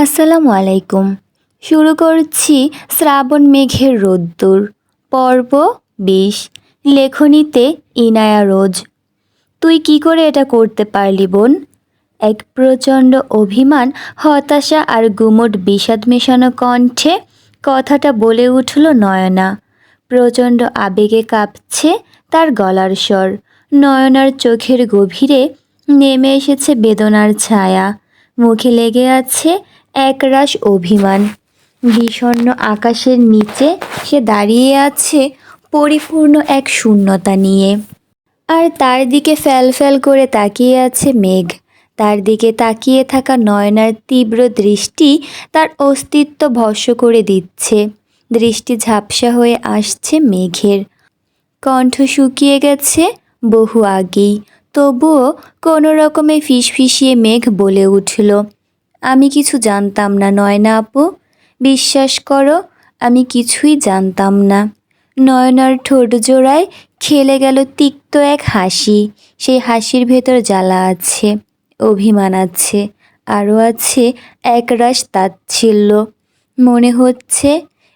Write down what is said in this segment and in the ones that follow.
আসসালামু আলাইকুম। শুরু করছি শ্রাবণ মেঘের রোদ্দুর পর্ব ২০। লেখনীতে ইনায়া রোজ। তুই কি করে এটা করতে পারলি বোন? এক প্রচণ্ড অভিমান, হতাশা আর গুমোট বিষাদ মেশানো কণ্ঠে কথাটা বলে উঠল নয়না। প্রচণ্ড আবেগে কাঁপছে তার গলার স্বর। নয়নার চোখের গভীরে নেমে এসেছে বেদনার ছায়া। মুখে লেগে আছে একরাশ অভিমান। বিষণ্ণ আকাশের নিচে সে দাঁড়িয়ে আছে পরিপূর্ণ এক শূন্যতা নিয়ে। আর তার দিকে ফ্যাল ফ্যাল করে তাকিয়ে আছে মেঘ। তার দিকে তাকিয়ে থাকা নয়নার তীব্র দৃষ্টি তার অস্তিত্ব ভস্ম করে দিচ্ছে। দৃষ্টি ঝাপসা হয়ে আসছে মেঘের। কণ্ঠ শুকিয়ে গেছে বহু আগেই, তবুও কোনো রকমে ফিসফিসিয়ে মেঘ বলে উঠল, আমি কিছু জানতাম না নয়না আপু। বিশ্বাস করো, আমি কিছুই জানতাম না। নয়নার ঠোঁট জোড়ায় খেলে গেল তিক্ত এক হাসি। সেই হাসির ভেতর জ্বালা আছে, অভিমান আছে, আরও আছে একরাশ তাচ্ছিল্য। মনে হচ্ছে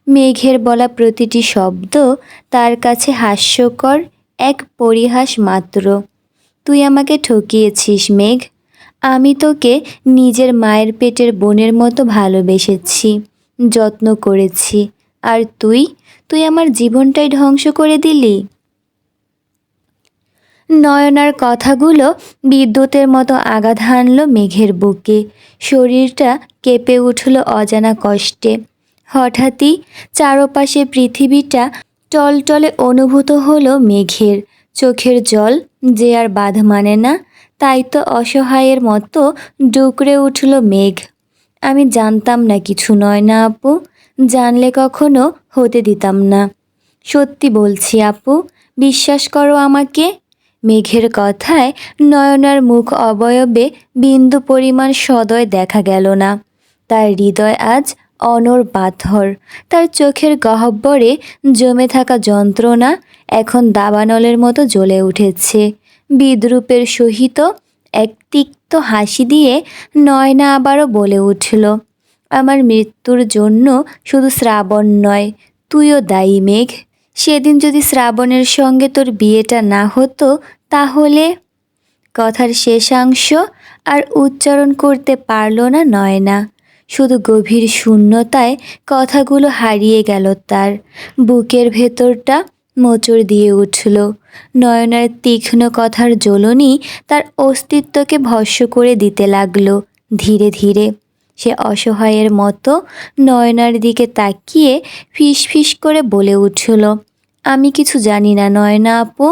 মেঘের বলা প্রতিটি শব্দ তার কাছে হাস্যকর এক পরিহাস মাত্র। তুই আমাকে ঠকিয়েছিস মেঘ। আমি তোকে নিজের মায়ের পেটের বোনের মতো ভালোবেসেছি, যত্ন করেছি, আর তুই তুই আমার জীবনটাই ধ্বংস করে দিলি। নয়নার কথাগুলো বিদ্যুতের মতো আঘাত হানল মেঘের বুকে। শরীরটা কেঁপে উঠল অজানা কষ্টে। হঠাৎই চারপাশে পৃথিবীটা টলটলে অনুভূত হলো মেঘের। চোখের জল যে আর বাঁধ মানে না, তাই তো অসহায়ের মতো ডুকরে উঠল মেঘ। আমি জানতাম না কিছু নয়না আপু, জানলে কখনো হতে দিতাম না। সত্যি বলছি আপু, বিশ্বাস করো আমাকে। মেঘের কথায় নয়নার মুখ অবয়বে বিন্দু পরিমাণ সদয় দেখা গেল না। তার হৃদয় আজ অনড় পাথর। তার চোখের গহ্বরে জমে থাকা যন্ত্রণা এখন দাবানলের মতো জ্বলে উঠেছে। বিদ্রূপের সহিত এক তিক্ত হাসি দিয়ে নয়না আবারও বলে উঠল, আমার মৃত্যুর জন্য শুধু শ্রাবণ নয়, তুইও দায়ী মেঘ। সেদিন যদি শ্রাবণের সঙ্গে তোর বিয়েটা না হতো তাহলে। কথার শেষাংশ আর উচ্চারণ করতে পারল না নয়না। শুধু গভীর শূন্যতায় কথাগুলো হারিয়ে গেল তার। বুকের ভেতরটা মোচড় দিয়ে উঠল। নয়নার তীক্ষ্ণ কথার জ্বলনি তার অস্তিত্বকে ভস্ম করে দিতে লাগলো ধীরে ধীরে। সে অসহায়ের মতো নয়নার দিকে তাকিয়ে ফিসফিস করে বলে উঠল, আমি কিছু জানি না নয়না আপু,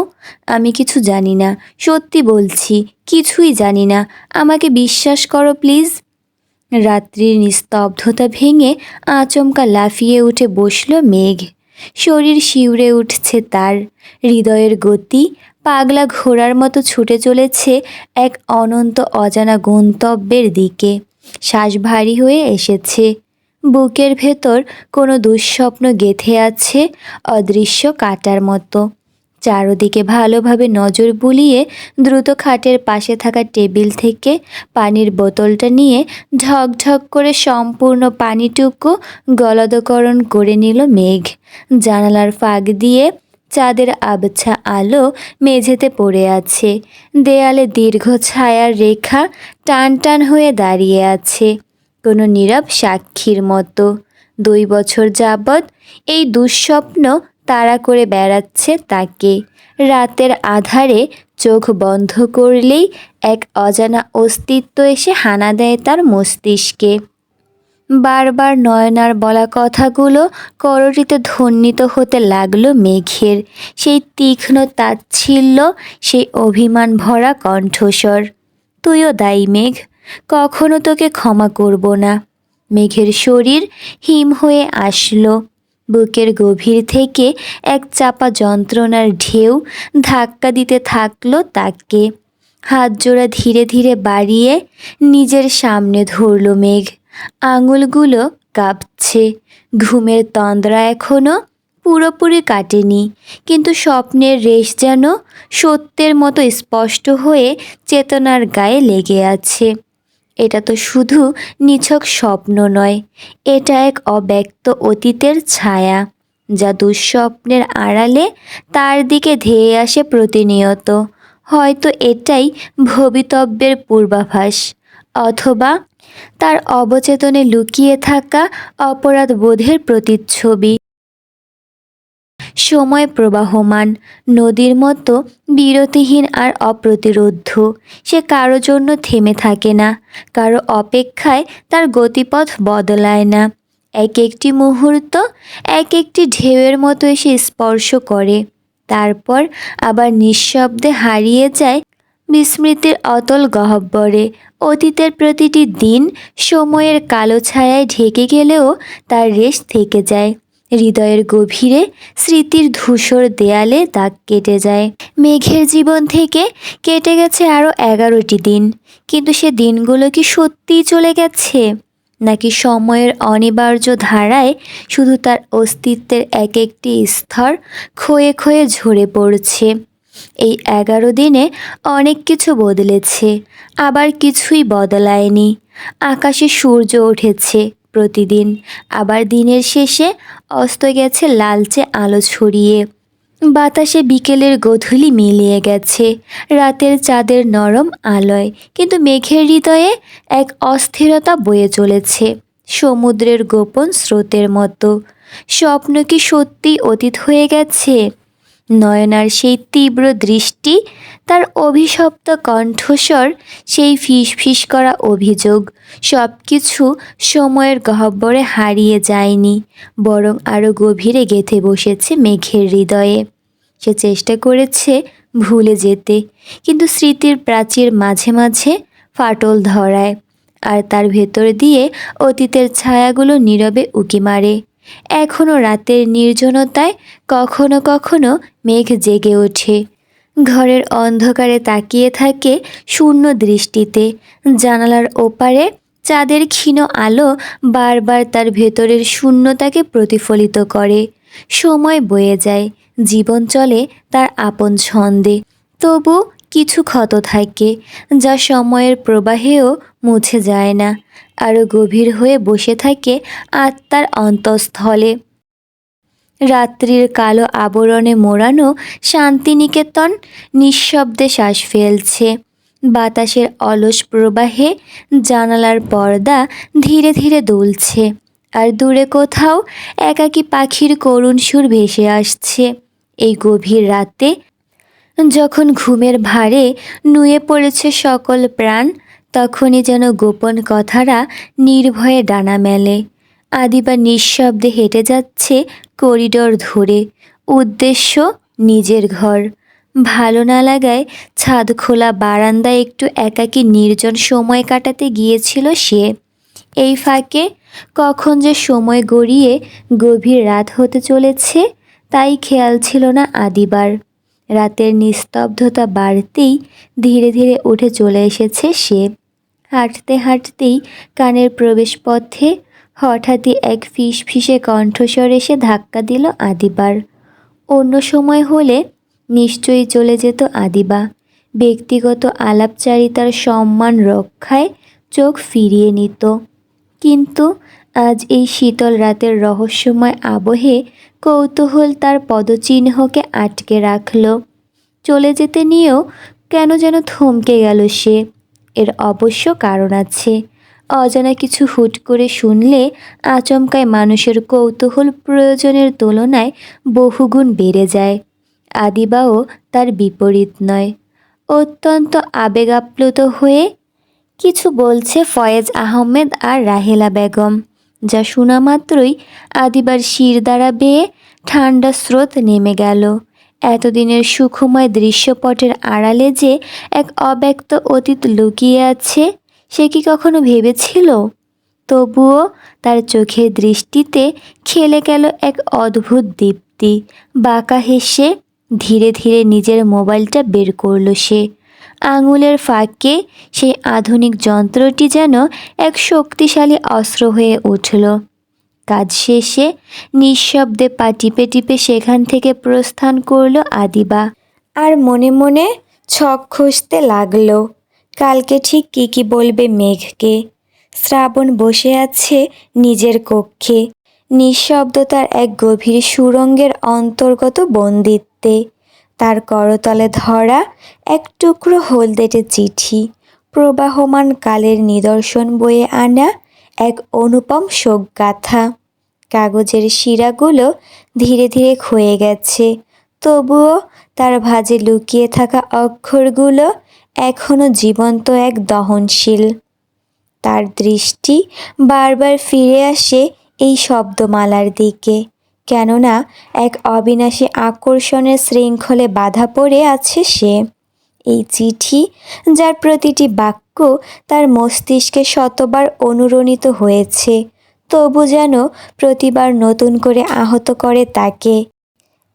আমি কিছু জানি না, সত্যি বলছি, কিছুই জানি না, আমাকে বিশ্বাস করো প্লিজ। রাত্রির নিস্তব্ধতা ভেঙে আচমকা লাফিয়ে উঠে বসল মেঘ। শরীর শিউরে উঠছে তার। হৃদয়ের গতি পাগলা ঘোড়ার মতো ছুটে চলেছে এক অনন্ত অজানা গন্তব্যের দিকে। শ্বাস ভারী হয়ে এসেছে। বুকের ভেতর কোনো দুঃস্বপ্ন গেঁথে আছে অদৃশ্য কাঁটার মতো। চারদিকে ভালোভাবে নজর বুলিয়ে দ্রুত খাটের পাশে থাকা টেবিল থেকে পানির বোতলটা নিয়ে ঢকঢক করে সম্পূর্ণ পানিটুকু গলদকরণ করে নিল মেঘ। জানালার ফাঁক দিয়ে চাঁদের আবছা আলো মেঝেতে পড়ে আছে। দেয়ালে দীর্ঘ ছায়ার রেখা টান টান হয়ে দাঁড়িয়ে আছে কোনো নীরব সাক্ষীর মতো। 2 বছর যাবৎ এই দুঃস্বপ্ন তাড়া করে বেড়াচ্ছে তাকে। রাতের আধারে চোখ বন্ধ করলেই এক অজানা অস্তিত্ব এসে হানা দেয় তার মস্তিষ্কে। বারবার নয়নার বলা কথাগুলো করটিতে ধ্বনিত হতে লাগলো মেঘের। সেই তীক্ষ্ণ তাচ্ছিল্য, সেই অভিমান ভরা কণ্ঠস্বর, তুইও দায়ী মেঘ, কখনো তোকে ক্ষমা করব না। মেঘের শরীর হিম হয়ে আসলো। বুকের গভীর থেকে এক চাপা যন্ত্রণার ঢেউ ধাক্কা দিতে থাকলো তাকে। হাত জোড়া ধীরে ধীরে বাড়িয়ে নিজের সামনে ধরল মেঘ। আঙুলগুলো কাঁপছে। ঘুমের তন্দ্রা এখনো পুরোপুরি কাটেনি, কিন্তু স্বপ্নের রেশ যেন সত্যের মতো স্পষ্ট হয়ে চেতনার গায়ে লেগে আছে। এটা তো শুধু নিছক স্বপ্ন নয়, এটা এক অব্যক্ত অতীতের ছায়া, যা দুঃস্বপ্নের আড়ালে তার দিকে ধেয়ে আসে প্রতিনিয়ত। হয়তো এটাই ভবিতব্যের পূর্বাভাস, অথবা তার অবচেতনে লুকিয়ে থাকা অপরাধ বোধের প্রতিচ্ছবি। সময় প্রবাহমান, নদীর মতো বিরতিহীন আর অপ্রতিরোধ্য। সে কারো জন্য থেমে থাকে না, কারো অপেক্ষায় তার গতিপথ বদলায় না। এক একটি মুহূর্ত এক একটি ঢেউয়ের মতো এসে স্পর্শ করে, তারপর আবার নিঃশব্দে হারিয়ে যায় বিস্মৃতির অতল গহ্বরে। অতীতের প্রতিটি দিন সময়ের কালো ছায়ায় ঢেকে গেলেও তার রেশ থেকে যায় হৃদয়ের গভীরে, স্মৃতির ধূসর দেয়ালে দাগ কেটে যায়। মেঘের জীবন থেকে কেটে গেছে আরও 11টি দিন, কিন্তু সে দিনগুলো কি সত্যিই চলে গেছে, নাকি সময়ের অনিবার্য ধারায় শুধু তার অস্তিত্বের এক একটি স্তর ক্ষয়ে ক্ষয়ে ঝরে পড়ছে? এই 11 দিনে অনেক কিছু বদলেছে, আবার কিছুই বদলায়নি। আকাশে সূর্য উঠেছে প্রতিদিন, আবার দিনের শেষে অস্ত গেছে লালচে আলো ছড়িয়ে। বাতাসে বিকেলের গোধূলি মিলিয়ে গেছে রাতের চাঁদের নরম আলোয়, কিন্তু মেঘের হৃদয়ে এক অস্থিরতা বয়ে চলেছে, সমুদ্রের গোপন স্রোতের মতো। স্বপ্ন কি সত্যিই অতীত হয়ে গেছে? নয়নার সেই তীব্র দৃষ্টি, তার অভিশপ্ত কণ্ঠস্বর, সেই ফিসফিস করা অভিযোগ, সব কিছু সময়ের গহ্বরে হারিয়ে যায়নি, বরং আরও গভীরে গেঁথে বসেছে মেঘের হৃদয়ে। সে চেষ্টা করেছে ভুলে যেতে, কিন্তু স্মৃতির প্রাচীর মাঝে মাঝে ফাটল ধরায়, আর তার ভেতর দিয়ে অতীতের ছায়াগুলো নীরবে উকি মারে। এখনও রাতের নির্জনতায় কখনো কখনো মেঘ জেগে ওঠে, ঘরের অন্ধকারে তাকিয়ে থাকে শূন্য দৃষ্টিতে। জানালার ওপারে চাঁদের ক্ষীণ আলো বারবার তার ভেতরের শূন্যতাকে প্রতিফলিত করে। সময় বয়ে যায়, জীবন চলে তার আপন ছন্দে, তবু কিছু ক্ষত থাকে, যা সময়ের প্রবাহেও মুছে যায় না, আরও গভীর হয়ে বসে থাকে আত্মার অন্তঃস্থলে। রাত্রির কালো আবরণে মোড়ানো শান্তিনিকেতন নিঃশব্দে শ্বাস ফেলছে। বাতাসের অলস প্রবাহে জানালার পর্দা ধীরে ধীরে দুলছে, আর দূরে কোথাও একাকী পাখির করুণ সুর ভেসে আসছে। এই গভীর রাতে, যখন ঘুমের ভারে নুয়ে পড়েছে সকল প্রাণ, তখনই যেন গোপন কথারা নির্ভয়ে ডানা মেলে। আদিবা নিঃশব্দে হেঁটে যাচ্ছে করিডোর ধরে, উদ্দেশ্য নিজের ঘর। ভালো না লাগায় ছাদ খোলা বারান্দায় একটু একাকী নির্জন সময় কাটাতে গিয়েছিল সে। এই ফাঁকে কখন যে সময় গড়িয়ে গভীর রাত হতে চলেছে, তাই খেয়াল ছিল না আদিবার। রাতের নিস্তব্ধতা বাড়তেই ধীরে ধীরে উঠে চলে এসেছে সে। হাঁটতে হাঁটতেই কানের প্রবেশপথে হঠাৎই এক ফিসফিসে কণ্ঠস্বর এসে ধাক্কা দিল আদিবার। অন্য সময় হলে নিশ্চয়ই চলে যেত আদিবা, ব্যক্তিগত আলাপচারিতার সম্মান রক্ষায় চোখ ফিরিয়ে নিত, কিন্তু আজ এই শীতল রাতের রহস্যময় আবহে কৌতূহল তার পদচিহ্নকে আটকে রাখল। চলে যেতে নিয়েও কেন যেন থমকে গেল সে। এর অবশ্য কারণ আছে। অজানা কিছু হুট করে শুনলে আচমকায় মানুষের কৌতূহল প্রয়োজনের তুলনায় বহুগুণ বেড়ে যায়। আদিবাও তার বিপরীত নয়। অত্যন্ত আবেগাপ্লুত হয়ে কিছু বলছে ফয়েজ আহমেদ আর রাহেলা বেগম, যা শোনা মাত্রই আদিবার শির দ্বারা বেয়ে ঠান্ডা স্রোত নেমে গেল। এতদিনের সুখময় দৃশ্যপটের আড়ালে যে এক অব্যক্ত অতীত লুকিয়ে আছে, সে কি কখনো ভেবেছিল? তবুও তার চোখের দৃষ্টিতে খেলে গেল এক অদ্ভুত দীপ্তি। বাঁকা হেসে ধীরে ধীরে নিজের মোবাইলটা বের করল সে। আঙুলের ফাঁকে সেই আধুনিক যন্ত্রটি যেন এক শক্তিশালী অস্ত্র হয়ে উঠল। কাজ শেষে নিঃশব্দে পা টিপে টিপে সেখান থেকে প্রস্থান করল আদিবা, আর মনে মনে ছক কষতে লাগলো। কালকে ঠিক কী বলবে মেঘকে। শ্রাবণ বসে আছে নিজের কক্ষে, নিঃশব্দতার এক গভীর সুড়ঙ্গের অন্তর্গত বন্দিত্বে। তার করতলে ধরা এক টুকরো হলদেটে চিঠি, প্রবাহমান কালের নিদর্শন বয়ে আনা এক অনুপম শোকগাথা। কাগজের শিরাগুলো ধীরে ধীরে ক্ষয়ে গেছে, তবুও তার ভাঁজে লুকিয়ে থাকা অক্ষরগুলো এখনো জীবন্ত, এক দহনশীল। তার দৃষ্টি বারবার ফিরে আসে এই শব্দমালার দিকে, কেননা এক অবিনাশী আকর্ষণের শৃঙ্খলে বাঁধা পড়ে আছে সে। এই চিঠি, যার প্রতিটি বাক্য তার মস্তিষ্কে শতবার অনুরণিত হয়েছে, তবু যেন প্রতিবার নতুন করে আহত করে তাকে।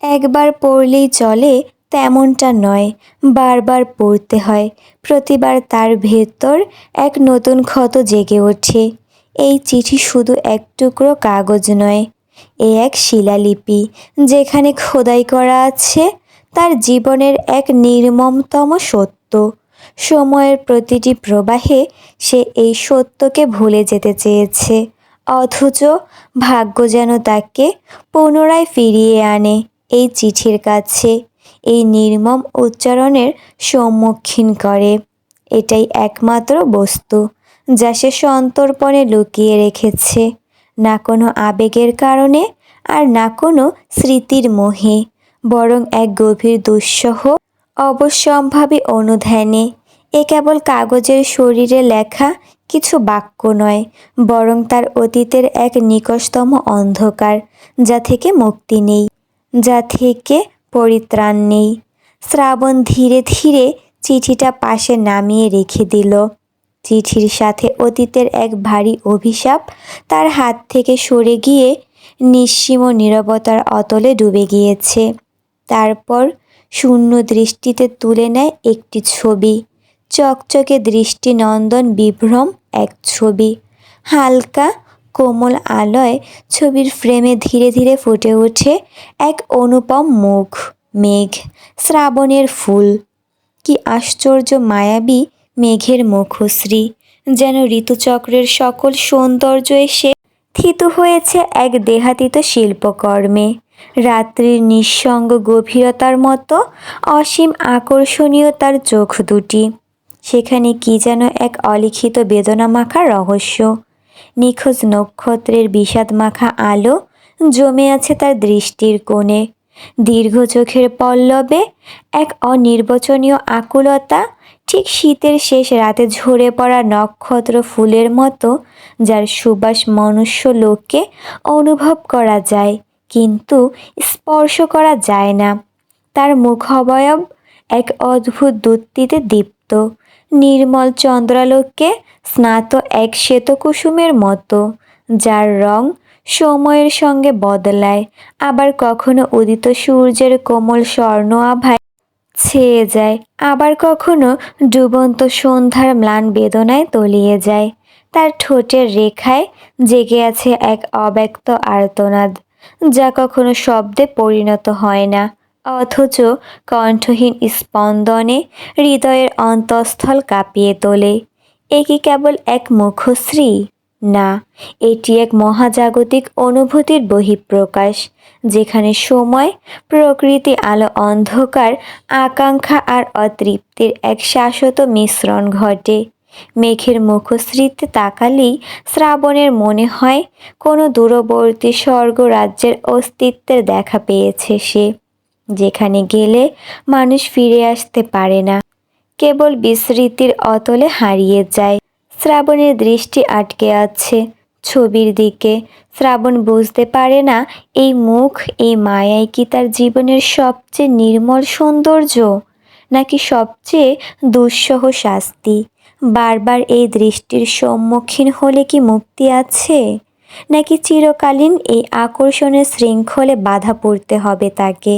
একবার পড়লেই চলে তেমনটা নয়, বারবার পড়তে হয়। প্রতিবার তার ভেতর এক নতুন ক্ষত জেগে ওঠে। এই চিঠি শুধু এক টুকরো কাগজ নয়, এ এক শিলালিপি, যেখানে খোদাই করা আছে তার জীবনের এক নির্মমতম সত্য। সময়ের প্রতিটি প্রবাহে সে এই সত্যকে ভুলে যেতে চেয়েছে, অথচ ভাগ্য যেন তাকে পুনরায় ফিরিয়ে আনে এই চিঠির কাছে, এই নির্মম উচ্চারণের সম্মুখীন করে। এটাই একমাত্র বস্তু যা সে সন্তর্পণে লুকিয়ে রেখেছে, না কোনো আবেগের কারণে, আর না কোনো স্মৃতির মোহে, বরং এক গভীর দুঃসহ অবশ্যম্ভাবী অনুধ্যানে। এ কেবল কাগজের শরীরে লেখা কিছু বাক্য নয়, বরং তার অতীতের এক নিকষতম অন্ধকার, যা থেকে মুক্তি নেই, যা থেকে পরিত্রাণ নেই। শ্রাবণ ধীরে ধীরে চিঠিটা পাশে নামিয়ে রেখে দিল। চিঠির সাথে অতীতের এক ভারী অভিশাপ তার হাত থেকে সরে গিয়ে নিঃসীম নীরবতার অতলে ডুবে গিয়েছে। তারপর শূন্য দৃষ্টিতে তুলে নেয় একটি ছবি, চকচকে দৃষ্টিনন্দন বিভ্রম এক ছবি। হালকা কোমল আলোয় ছবির ফ্রেমে ধীরে ধীরে ফুটে ওঠে এক অনুপম মুখ, মেঘ, শ্রাবণের ফুল। কি আশ্চর্য মায়াবী মেঘের মুখশ্রী, যেন ঋতুচক্রের সকল সৌন্দর্য এসে থিতু হয়েছে এক দেহাতীত শিল্পকর্মে। রাত্রির নিঃসঙ্গ গভীরতার মতো অসীম আকর্ষণীয় তার চোখ দুটি, সেখানে কি যেন এক অলিখিত বেদনা মাখা রহস্য। নিখোঁজ নক্ষত্রের বিষাদ মাখা আলো জমে আছে তার দৃষ্টির কোণে। দীর্ঘ চোখের পল্লবে এক অনির্বচনীয় আকুলতা, ঠিক শীতের শেষ রাতে ঝরে পড়া নক্ষত্র ফুলের মতো, যার সুবাস মনুষ্য লোককে অনুভব করা যায় কিন্তু স্পর্শ করা যায় না। তার মুখাবয়ব এক অদ্ভুত দ্যুতিতে দীপ্ত, নির্মল চন্দ্রালোককে স্নাত এক শ্বেতকুসুমের মতো, যার রং সময়ের সঙ্গে বদলায়, আবার কখনো উদিত সূর্যের কোমল স্বর্ণ আভায় ছেয়ে যায়, আবার কখনো ডুবন্ত সন্ধ্যার ম্লান বেদনায় তলিয়ে যায়। তার ঠোঁটের রেখায় জেগে আছে এক অব্যক্ত আর্তনাদ, যা কখনো শব্দে পরিণত হয় না, অথচ কণ্ঠহীন স্পন্দনে হৃদয়ের অন্তঃস্থল কাঁপিয়ে তোলে। এ কি কেবল এক মুখশ্রী? না, এটি এক মহাজাগতিক অনুভূতির বহিঃপ্রকাশ, যেখানে সময়, প্রকৃতি, আলো, অন্ধকার, আকাঙ্ক্ষা আর অতৃপ্তির এক শাশ্বত মিশ্রণ ঘটে। মেঘের মুখশ্রীতে তাকালেই শ্রাবণের মনে হয় কোনো দূরবর্তী স্বর্গরাজ্যের অস্তিত্বের দেখা পেয়েছে সে, যেখানে গেলে মানুষ ফিরে আসতে পারে না, কেবল বিস্মৃতির অতলে হারিয়ে যায়। শ্রাবণের দৃষ্টি আটকে আছে ছবির দিকে। শ্রাবণ বুঝতে পারে না এই মুখ, এই মায়াই কি তার জীবনের সবচেয়ে নির্মল সৌন্দর্য, নাকি সবচেয়ে দুঃসহ শাস্তি। বারবার এই দৃষ্টির সম্মুখীন হলে কি মুক্তি আছে, নাকি চিরকালীন এই আকর্ষণের শৃঙ্খলে বাধা পড়তে হবে তাকে,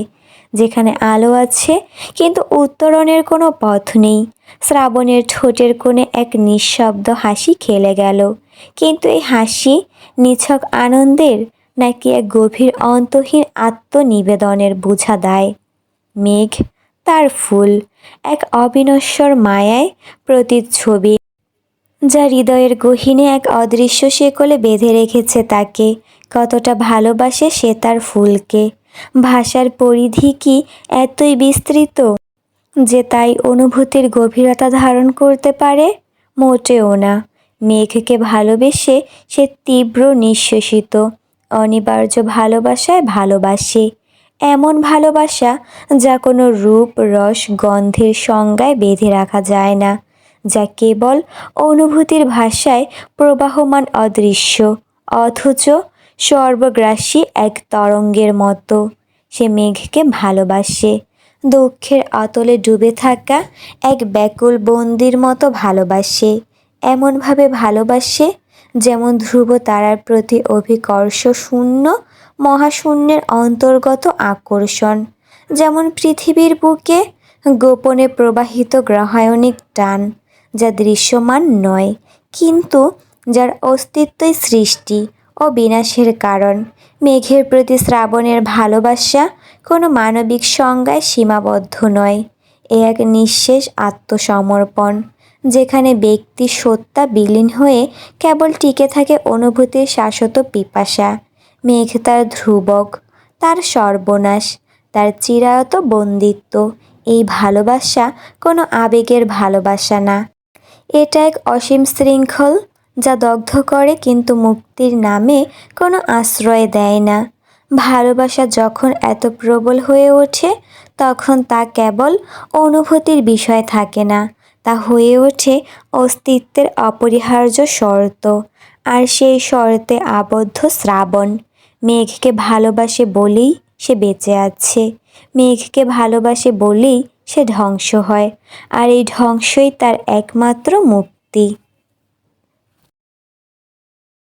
যেখানে আলো আছে কিন্তু উত্তরণের কোনো পথ নেই। শ্রাবণের ঠোঁটের কোণে এক নিঃশব্দ হাসি খেলে গেল, কিন্তু এই হাসি নিছক আনন্দের, নাকি এক গভীর অন্তহীন আত্মনিবেদনের বোঝা দায়। মেঘ তার ফুল, এক অবিনশ্বর মায়ায় প্রতিচ্ছবি, যা হৃদয়ের গহীনে এক অদৃশ্য শেকলে বেঁধে রেখেছে তাকে। কতটা ভালোবাসে সে তার ফুলকে। ভাষার পরিধি কি এতই বিস্তৃত যে তাই অনুভূতির গভীরতা ধারণ করতে পারে? মোটেও না। মেঘকে ভালোবেসে সে তীব্র নিঃশেষিত অনিবার্য ভালোবাসায় ভালোবাসে, এমন ভালোবাসা যা কোনো রূপ রস গন্ধের সংজ্ঞায় বেঁধে রাখা যায় না, যা কেবল অনুভূতির ভাষায় প্রবাহমান অদৃশ্য অথচ সর্বগ্রাসী এক তরঙ্গের মতো। সে মেঘকে ভালোবাসে, দুঃখের অতলে ডুবে থাকা এক ব্যাকুল বন্দির মতো ভালোবাসে। এমনভাবে ভালোবাসে যেমন ধ্রুব তারার প্রতি অভিকর্ষ শূন্য মহাশূন্যের অন্তর্গত আকর্ষণ, যেমন পৃথিবীর বুকে গোপনে প্রবাহিত গ্রহায়নিক টান, যা দৃশ্যমান নয় কিন্তু যার অস্তিত্বই সৃষ্টি ও বিনাশের কারণ। মেঘের প্রতি শ্রাবণের ভালোবাসা কোনো মানবিক সংজ্ঞায় সীমাবদ্ধ নয়। এ এক নিঃশেষ আত্মসমর্পণ, যেখানে ব্যক্তি সত্তা বিলীন হয়ে কেবল টিকে থাকে অনুভূতির শাশ্বত পিপাসা। মেঘ তার ধ্রুবক, তার সর্বনাশ, তার চিরায়ত বন্দিত্ব। এই ভালোবাসা কোনো আবেগের ভালোবাসা না, এটা এক অসীম শৃঙ্খল যা দগ্ধ করে কিন্তু মুক্তির নামে কোনো আশ্রয় দেয় না। ভালোবাসা যখন এত প্রবল হয়ে ওঠে তখন তা কেবল অনুভূতির বিষয় থাকে না, তা হয়ে ওঠে অস্তিত্বের অপরিহার্য শর্ত। আর সেই শর্তে আবদ্ধ শ্রাবণ। মেঘকে ভালোবাসে বলেই সে বেঁচে আছে, মেঘকে ভালোবাসে বলেই সে ধ্বংস হয়, আর এই ধ্বংসই তার একমাত্র মুক্তি।